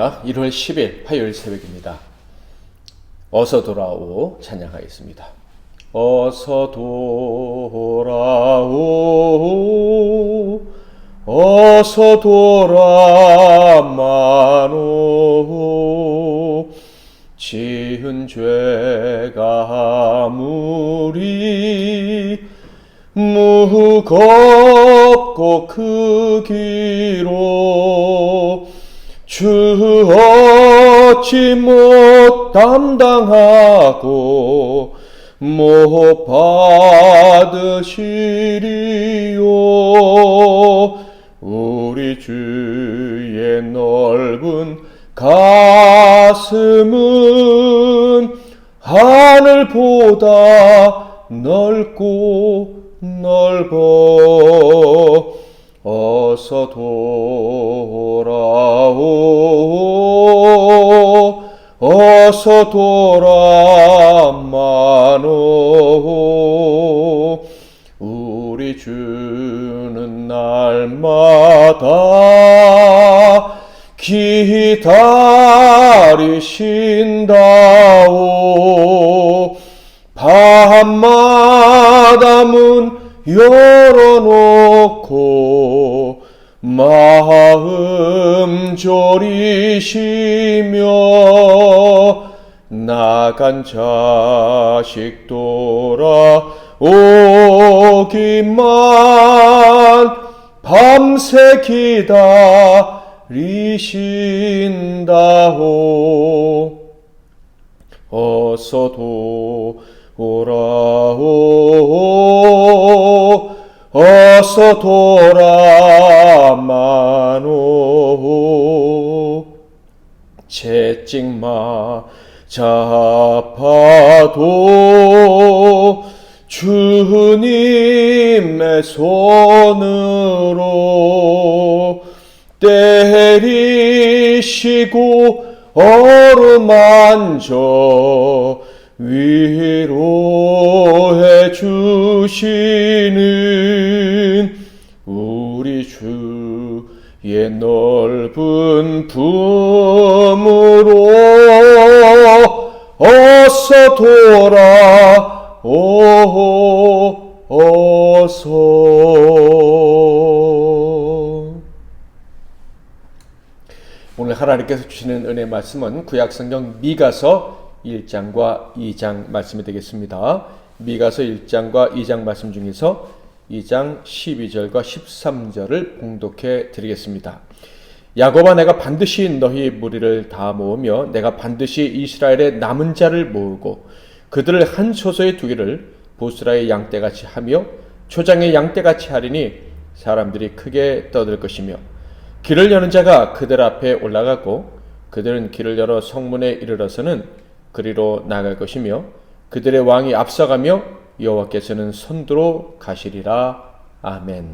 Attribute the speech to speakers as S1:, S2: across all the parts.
S1: 안녕하십니까. 1월 10일 화요일 새벽입니다. 어서 돌아오 찬양하겠습니다. 어서 돌아오 어서 돌아마노 지은 죄가 아무리 무겁고 크기로 주 어찌 못 담당하고 못 받으시리요. 우리 주의 넓은 가슴은 하늘보다 넓고 넓어. 어서 돌아오 어서 돌아마노. 우리 주는 날마다 기다리신다오. 밤마다 문 열어놓고 마음 졸이시며 나간 자식 돌아오기만 밤새 기다리신다오. 어서 돌아오 어서 돌아마노. 채찍 맞아파도 주님의 손으로 때리시고 어루만져 위로해 주시는 우리 주의 넓은 품으로 어서 돌아오 어서. 오늘 하나님께서 주시는 은혜 말씀은 구약성경 미가서 1장과 2장 말씀이 되겠습니다. 미가서 1장과 2장 말씀 중에서 2장 12절과 13절을 봉독해 드리겠습니다. 야곱아, 내가 반드시 너희 무리를 다 모으며 내가 반드시 이스라엘의 남은 자를 모으고 그들을 한 소서에 두기를 보스라의 양떼같이 하며 초장의 양떼같이 하리니 사람들이 크게 떠들 것이며 길을 여는 자가 그들 앞에 올라가고 그들은 길을 열어 성문에 이르러서는 그리로 나갈 것이며 그들의 왕이 앞서가며 여호와께서는 선두로 가시리라. 아멘.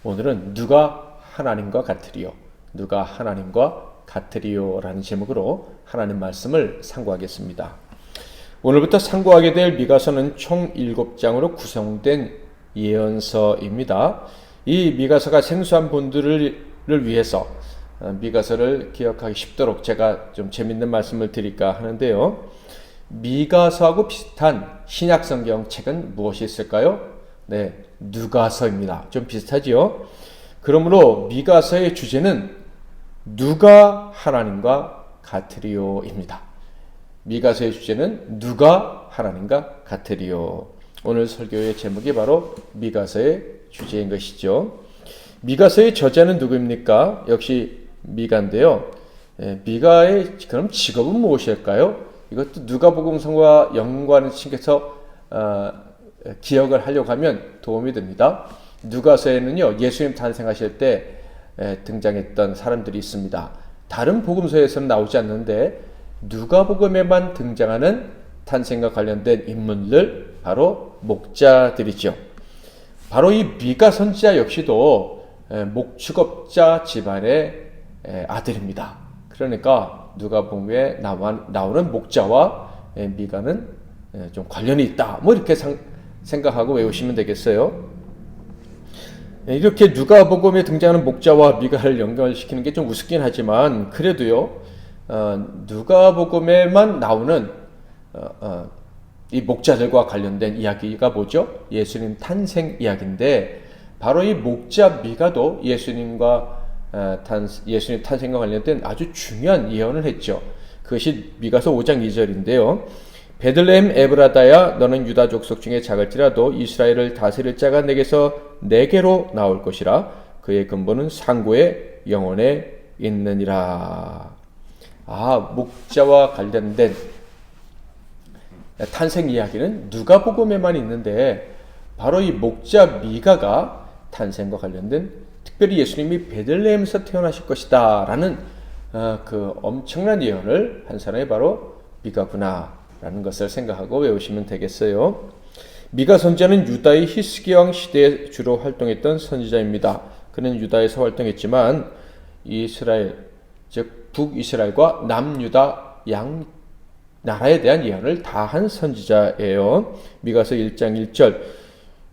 S1: 오늘은 누가 하나님과 같으리요 누가 하나님과 같으리요 라는 제목으로 하나님 말씀을 상고하겠습니다. 오늘부터 상고하게 될 미가서는 총 7장으로 구성된 예언서입니다. 이 미가서가 생소한 분들을 위해서 미가서를 기억하기 쉽도록 제가 좀 재밌는 말씀을 드릴까 하는데요. 미가서하고 비슷한 신약성경 책은 무엇이 있을까요? 네, 누가서입니다. 좀 비슷하지요? 그러므로 미가서의 주제는 누가 하나님과 같으리요입니다. 미가서의 주제는 누가 하나님과 같으리요. 오늘 설교의 제목이 바로 미가서의 주제인 것이죠. 미가서의 저자는 누구입니까? 역시 미가인데요. 미가의 그럼 직업은 무엇일까요? 이것도 누가복음서와 연관을 챙겨서 기억을 하려고 하면 도움이 됩니다. 누가서에는요, 예수님 탄생하실 때 등장했던 사람들이 있습니다. 다른 복음서에서는 나오지 않는데 누가복음에만 등장하는 탄생과 관련된 인물들, 바로 목자들이죠. 바로 이 미가 선지자 역시도 목축업자 집안의 아들입니다. 그러니까 누가복음에 나오는 목자와 미가는 좀 관련이 있다, 뭐 이렇게 생각하고 외우시면 되겠어요. 이렇게 누가복음에 등장하는 목자와 미가를 연결시키는 게 좀 우습긴 하지만 그래도요, 누가복음에만 나오는 이 목자들과 관련된 이야기가 뭐죠? 예수님 탄생 이야기인데 바로 이 목자 미가도 예수님 탄생과 관련된 아주 중요한 예언을 했죠. 그것이 미가서 5장 2절인데요. 베들레헴 에브라다야 너는 유다 족속 중에 작을지라도 이스라엘을 다스릴 자가 내게로 나올 것이라 그의 근본은 상고의 영혼에 있느니라. 목자와 관련된 탄생 이야기는 누가복음에만 있는데 바로 이 목자 미가가 탄생과 관련된 특별히 예수님이 베들레헴에서 태어나실 것이다 라는 그 엄청난 예언을 한 사람이 바로 미가구나 라는 것을 생각하고 외우시면 되겠어요. 미가 선지자는 유다의 히스기야 왕 시대에 주로 활동했던 선지자입니다. 그는 유다에서 활동했지만 이스라엘, 즉 북이스라엘과 남유다 양 나라에 대한 예언을 다 한 선지자예요. 미가서 1장 1절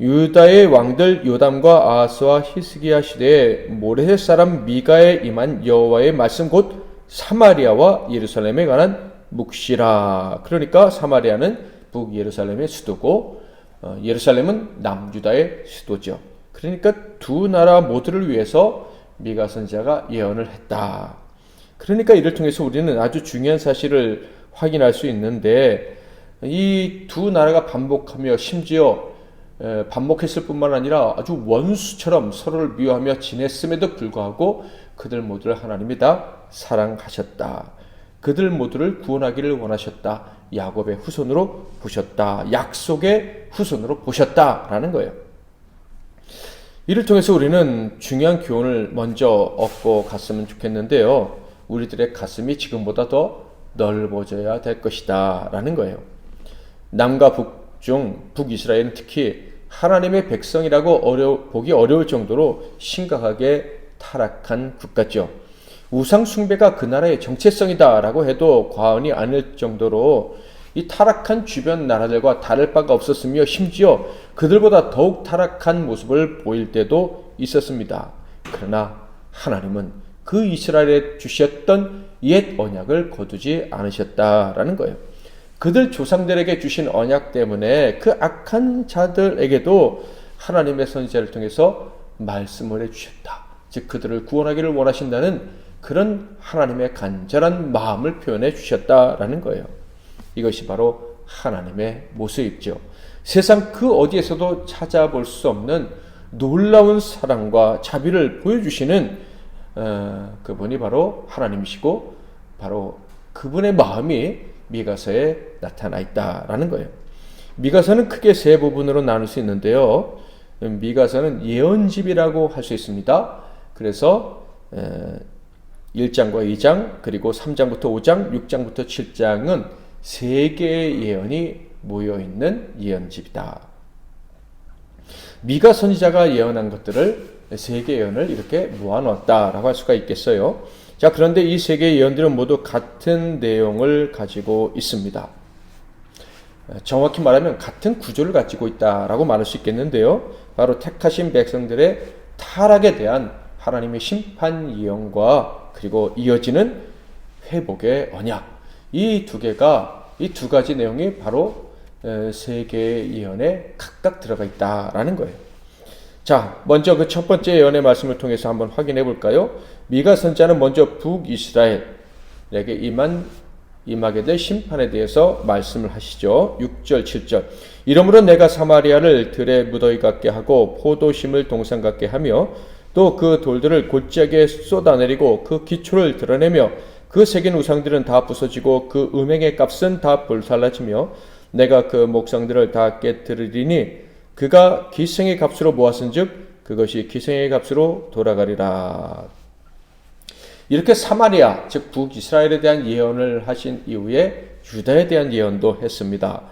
S1: 유다의 왕들 요담과 아하스와 히스기야 시대에 모레셋 사람 미가에 임한 여호와의 말씀 곧 사마리아와 예루살렘에 관한 묵시라. 그러니까 사마리아는 북예루살렘의 수도고 예루살렘은 남유다의 수도죠. 그러니까 두 나라 모두를 위해서 미가 선지자가 예언을 했다. 그러니까 이를 통해서 우리는 아주 중요한 사실을 확인할 수 있는데 이 두 나라가 반복하며 심지어 반복했을 뿐만 아니라 아주 원수처럼 서로를 미워하며 지냈음에도 불구하고 그들 모두를 하나님이 다 사랑하셨다. 그들 모두를 구원하기를 원하셨다. 야곱의 후손으로 보셨다. 약속의 후손으로 보셨다라는 거예요. 이를 통해서 우리는 중요한 교훈을 먼저 얻고 갔으면 좋겠는데요. 우리들의 가슴이 지금보다 더 넓어져야 될 것이다 라는 거예요. 남과 북 중 북이스라엘은 특히 하나님의 백성이라고 보기 어려울 정도로 심각하게 타락한 국가죠. 우상 숭배가 그 나라의 정체성이다 라고 해도 과언이 아닐 정도로 이 타락한 주변 나라들과 다를 바가 없었으며 심지어 그들보다 더욱 타락한 모습을 보일 때도 있었습니다. 그러나 하나님은 그 이스라엘에 주셨던 옛 언약을 거두지 않으셨다라는 거예요. 그들 조상들에게 주신 언약 때문에 그 악한 자들에게도 하나님의 선지자를 통해서 말씀을 해주셨다. 즉 그들을 구원하기를 원하신다는 그런 하나님의 간절한 마음을 표현해 주셨다라는 거예요. 이것이 바로 하나님의 모습이죠. 세상 그 어디에서도 찾아볼 수 없는 놀라운 사랑과 자비를 보여주시는 그분이 바로 하나님이시고 바로 그분의 마음이 미가서에 나타나 있다라는 거예요. 미가서는 크게 세 부분으로 나눌 수 있는데요. 미가서는 예언집이라고 할 수 있습니다. 그래서 1장과 2장 그리고 3장부터 5장 6장부터 7장은 세 개의 예언이 모여있는 예언집이다. 미가 선지자가 예언한 것들을 세 개의 예언을 이렇게 모아놓았다라고 할 수가 있겠어요. 자, 그런데 이 세 개의 예언들은 모두 같은 내용을 가지고 있습니다. 정확히 말하면 같은 구조를 가지고 있다라고 말할 수 있겠는데요. 바로 택하신 백성들의 타락에 대한 하나님의 심판 예언과 그리고 이어지는 회복의 언약. 이 두 가지 내용이 바로 세 개의 예언에 각각 들어가 있다라는 거예요. 자, 먼저 그 첫 번째 예언의 말씀을 통해서 한번 확인해 볼까요? 미가 선지자는 먼저 북이스라엘에게 임하게 될 심판에 대해서 말씀을 하시죠. 6절, 7절. 이러므로 내가 사마리아를 들의 무더기 같게 하고 포도심을 동산 같게 하며 또 그 돌들을 골짜기에 쏟아내리고 그 기초를 드러내며 그 새긴 우상들은 다 부서지고 그 음행의 값은 다 불살라지며 내가 그 목상들을 다 깨뜨리리니 그가 기생의 값으로 모았은즉 그것이 기생의 값으로 돌아가리라. 이렇게 사마리아 즉 북이스라엘에 대한 예언을 하신 이후에 유다에 대한 예언도 했습니다.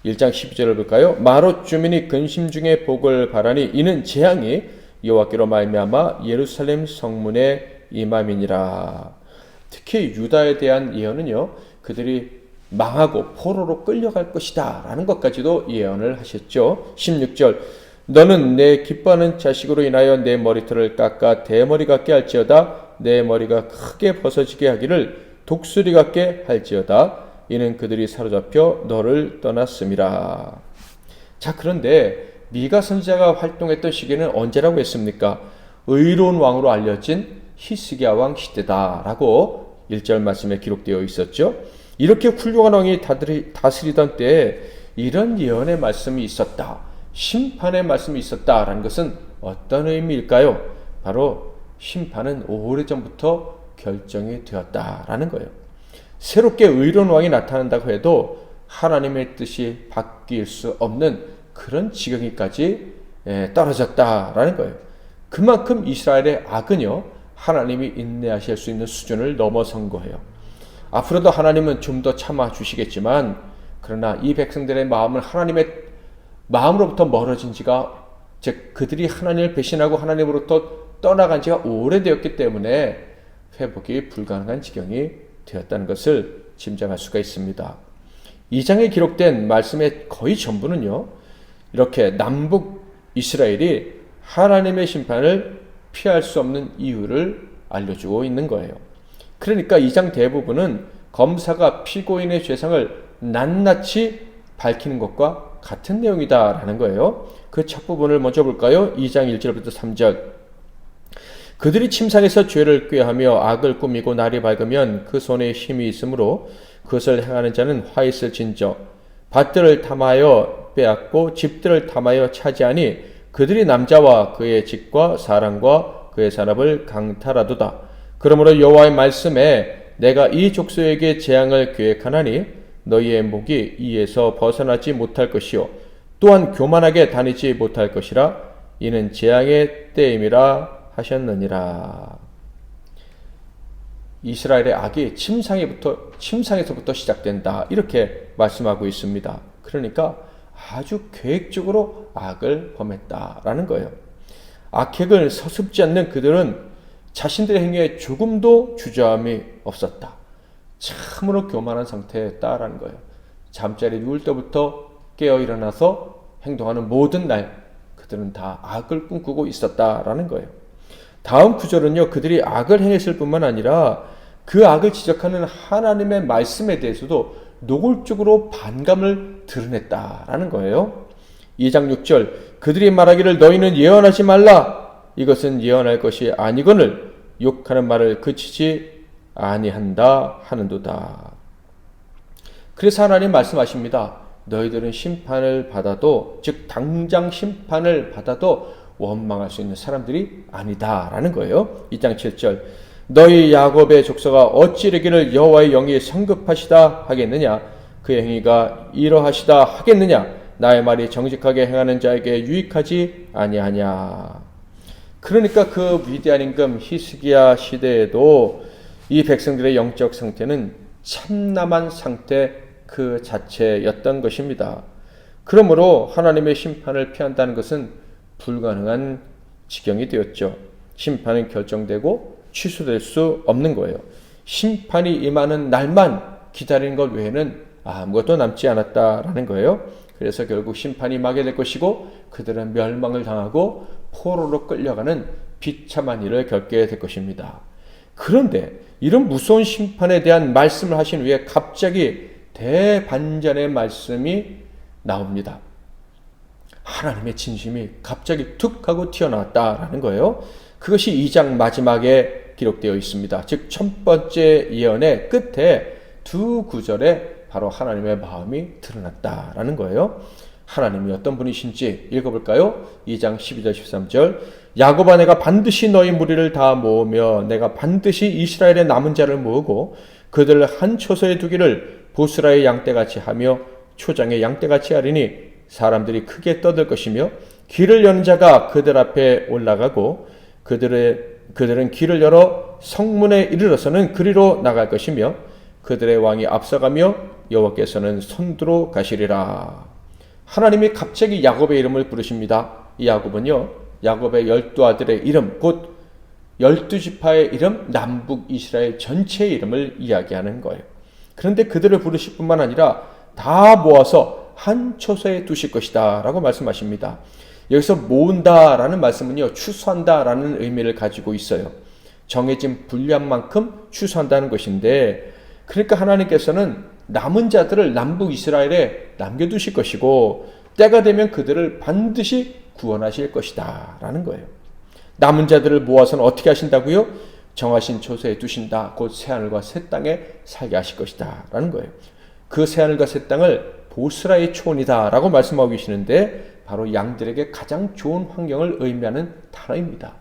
S1: 1장 12절을 볼까요? 마롯 주민이 근심 중에 복을 바라니 이는 재앙이 여호와께로 말미암아 예루살렘 성문에 임함이니라. 특히 유다에 대한 예언은요, 그들이 망하고 포로로 끌려갈 것이다 라는 것까지도 예언을 하셨죠. 16절 너는 내 기뻐하는 자식으로 인하여 내 머리털을 깎아 대머리 같게 할지어다. 내 머리가 크게 벗어지게 하기를 독수리 같게 할지어다. 이는 그들이 사로잡혀 너를 떠났음이라. 자, 그런데 미가 선지자가 활동했던 시기는 언제라고 했습니까? 의로운 왕으로 알려진 히스기야 왕 시대다라고 1절 말씀에 기록되어 있었죠. 이렇게 훌륭한 왕이 다스리던 때에 이런 예언의 말씀이 있었다, 심판의 말씀이 있었다라는 것은 어떤 의미일까요? 바로 심판은 오래전부터 결정이 되었다라는 거예요. 새롭게 의로운 왕이 나타난다고 해도 하나님의 뜻이 바뀔 수 없는 그런 지경이까지 떨어졌다라는 거예요. 그만큼 이스라엘의 악은요, 하나님이 인내하실 수 있는 수준을 넘어선 거예요. 앞으로도 하나님은 좀 더 참아 주시겠지만, 그러나 이 백성들의 마음은 하나님의 마음으로부터 멀어진 지가, 즉 그들이 하나님을 배신하고 하나님으로부터 떠나간 지가 오래되었기 때문에 회복이 불가능한 지경이 되었다는 것을 짐작할 수가 있습니다. 2장에 기록된 말씀의 거의 전부는요, 이렇게 남북 이스라엘이 하나님의 심판을 피할 수 없는 이유를 알려주고 있는 거예요. 그러니까 2장 대부분은 검사가 피고인의 죄상을 낱낱이 밝히는 것과 같은 내용이다라는 거예요. 그 첫 부분을 먼저 볼까요? 2장 1절부터 3절. 그들이 침상에서 죄를 꾀하며 악을 꾸미고 날이 밝으면 그 손에 힘이 있으므로 그것을 행하는 자는 화 있을 진저. 밭들을 탐하여 빼앗고 집들을 탐하여 차지하니 그들이 남자와 그의 집과 사람과 그의 산업을 강탈하도다. 그러므로 여호와의 말씀에 내가 이 족속에게 재앙을 계획하나니 너희의 목이 이에서 벗어나지 못할 것이요 또한 교만하게 다니지 못할 것이라. 이는 재앙의 때임이라 하셨느니라. 이스라엘의 악이 침상에서부터 시작된다, 이렇게 말씀하고 있습니다. 그러니까 아주 계획적으로 악을 범했다라는 거예요. 악행을 서슴지 않는 그들은 자신들의 행위에 조금도 주저함이 없었다. 참으로 교만한 상태였다라는 거예요. 잠자리 누울 때부터 깨어 일어나서 행동하는 모든 날 그들은 다 악을 꿈꾸고 있었다라는 거예요. 다음 구절은요, 그들이 악을 행했을 뿐만 아니라 그 악을 지적하는 하나님의 말씀에 대해서도 노골적으로 반감을 드러냈다라는 거예요. 2장 6절, 그들이 말하기를 너희는 예언하지 말라. 이것은 예언할 것이 아니거늘 욕하는 말을 그치지 아니한다 하는도다. 그래서 하나님 말씀하십니다. 너희들은 심판을 받아도, 즉 당장 심판을 받아도 원망할 수 있는 사람들이 아니다라는 거예요. 2장 7절, 너희 야곱의 족속아 어찌 이르기를 여호와의 영이 성급하시다 하겠느냐, 그의 행위가 이러하시다 하겠느냐, 나의 말이 정직하게 행하는 자에게 유익하지 아니하냐. 그러니까 그 위대한 임금 히스기야 시대에도 이 백성들의 영적 상태는 참남한 상태 그 자체였던 것입니다. 그러므로 하나님의 심판을 피한다는 것은 불가능한 지경이 되었죠. 심판은 결정되고 취소될 수 없는 거예요. 심판이 임하는 날만 기다리는 것 외에는 아무것도 남지 않았다라는 거예요. 그래서 결국 심판이 임하게 될 것이고 그들은 멸망을 당하고 포로로 끌려가는 비참한 일을 겪게 될 것입니다. 그런데 이런 무서운 심판에 대한 말씀을 하신 후에 갑자기 대반전의 말씀이 나옵니다. 하나님의 진심이 갑자기 툭 하고 튀어나왔다라는 거예요. 그것이 2장 마지막에 기록되어 있습니다. 즉 첫 번째 예언의 끝에 두 구절에 바로 하나님의 마음이 드러났다라는 거예요. 하나님이 어떤 분이신지 읽어볼까요? 2장 12절 13절, 야곱아 내가 반드시 너희 무리를 다 모으며 내가 반드시 이스라엘의 남은 자를 모으고 그들을 한 초소에 두기를 보스라의 양떼같이 하며 초장의 양떼같이 하리니 사람들이 크게 떠들 것이며 길을 여는 자가 그들 앞에 올라가고 그들은 길을 열어 성문에 이르러서는 그리로 나갈 것이며 그들의 왕이 앞서가며 여호와께서는 선두로 가시리라. 하나님이 갑자기 야곱의 이름을 부르십니다. 이 야곱은요, 야곱의 12아들의 이름, 곧 12지파의 이름, 남북 이스라엘 전체의 이름을 이야기하는 거예요. 그런데 그들을 부르실 뿐만 아니라 다 모아서 한 초소에 두실 것이다 라고 말씀하십니다. 여기서 모은다라는 말씀은요, 추수한다라는 의미를 가지고 있어요. 정해진 분량만큼 추수한다는 것인데, 그러니까 하나님께서는 남은 자들을 남북 이스라엘에 남겨두실 것이고 때가 되면 그들을 반드시 구원하실 것이다 라는 거예요. 남은 자들을 모아서는 어떻게 하신다고요? 정하신 초소에 두신다. 곧 새하늘과 새 땅에 살게 하실 것이다 라는 거예요. 그 새하늘과 새 땅을 보스라의 초원이다 라고 말씀하고 계시는데, 바로 양들에게 가장 좋은 환경을 의미하는 단어입니다.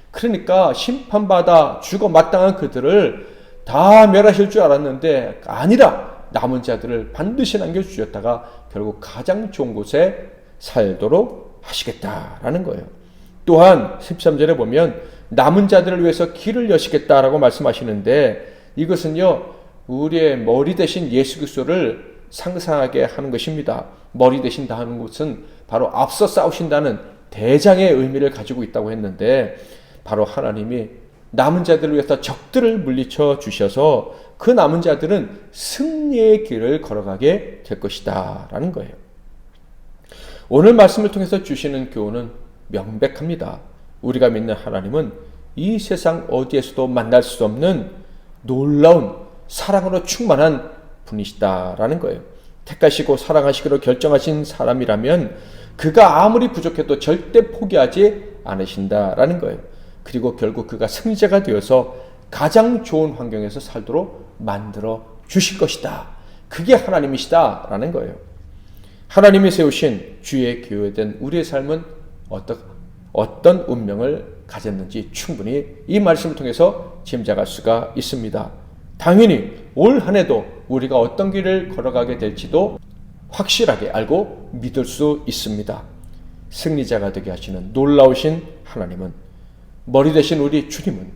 S1: 그러니까 심판받아 죽어 마땅한 그들을 다 멸하실 줄 알았는데 아니라 남은 자들을 반드시 남겨주셨다가 결국 가장 좋은 곳에 살도록 하시겠다라는 거예요. 또한 13절에 보면 남은 자들을 위해서 길을 여시겠다라고 말씀하시는데, 이것은요, 우리의 머리 대신 예수 그리스도를 상상하게 하는 것입니다. 머리 대신다 하는 것은 바로 앞서 싸우신다는 대장의 의미를 가지고 있다고 했는데, 바로 하나님이 남은 자들을 위해서 적들을 물리쳐 주셔서 그 남은 자들은 승리의 길을 걸어가게 될 것이다 라는 거예요. 오늘 말씀을 통해서 주시는 교훈은 명백합니다. 우리가 믿는 하나님은 이 세상 어디에서도 만날 수 없는 놀라운 사랑으로 충만한 분이시다라는 거예요. 택하시고 사랑하시기로 결정하신 사람이라면 그가 아무리 부족해도 절대 포기하지 않으신다라는 거예요. 그리고 결국 그가 승리자가 되어서 가장 좋은 환경에서 살도록 만들어 주실 것이다. 그게 하나님이시다라는 거예요. 하나님이 세우신 주의 교회된 우리의 삶은 어떤 운명을 가졌는지 충분히 이 말씀을 통해서 짐작할 수가 있습니다. 당연히 올 한 해도 우리가 어떤 길을 걸어가게 될지도 확실하게 알고 믿을 수 있습니다. 승리자가 되게 하시는 놀라우신 하나님은, 머리 대신 우리 주님은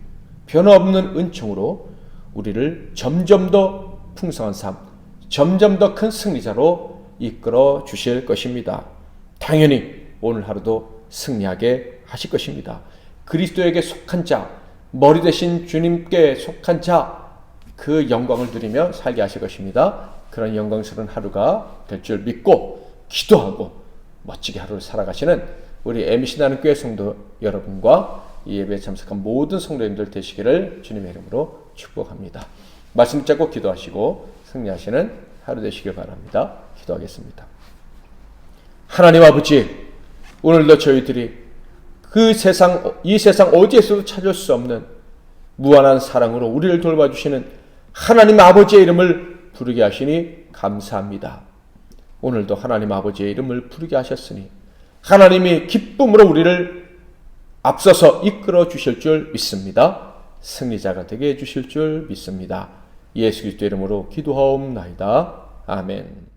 S1: 변화없는 은총으로 우리를 점점 더 풍성한 삶, 점점 더 큰 승리자로 이끌어 주실 것입니다. 당연히 오늘 하루도 승리하게 하실 것입니다. 그리스도에게 속한 자, 머리 대신 주님께 속한 자, 그 영광을 누리며 살게 하실 것입니다. 그런 영광스러운 하루가 될 줄 믿고 기도하고 멋지게 하루를 살아가시는 우리 MC 나는 교회 성도 여러분과 이 예배에 참석한 모든 성도님들 되시기를 주님의 이름으로 축복합니다. 말씀 붙잡고 기도하시고 승리하시는 하루 되시길 바랍니다. 기도하겠습니다. 하나님 아버지, 오늘도 저희들이 이 세상 어디에서도 찾을 수 없는 무한한 사랑으로 우리를 돌봐주시는 하나님 아버지의 이름을 부르게 하시니 감사합니다. 오늘도 하나님 아버지의 이름을 부르게 하셨으니 하나님이 기쁨으로 우리를 앞서서 이끌어 주실 줄 믿습니다. 승리자가 되게 해주실 줄 믿습니다. 예수 그리스도 이름으로 기도하옵나이다. 아멘.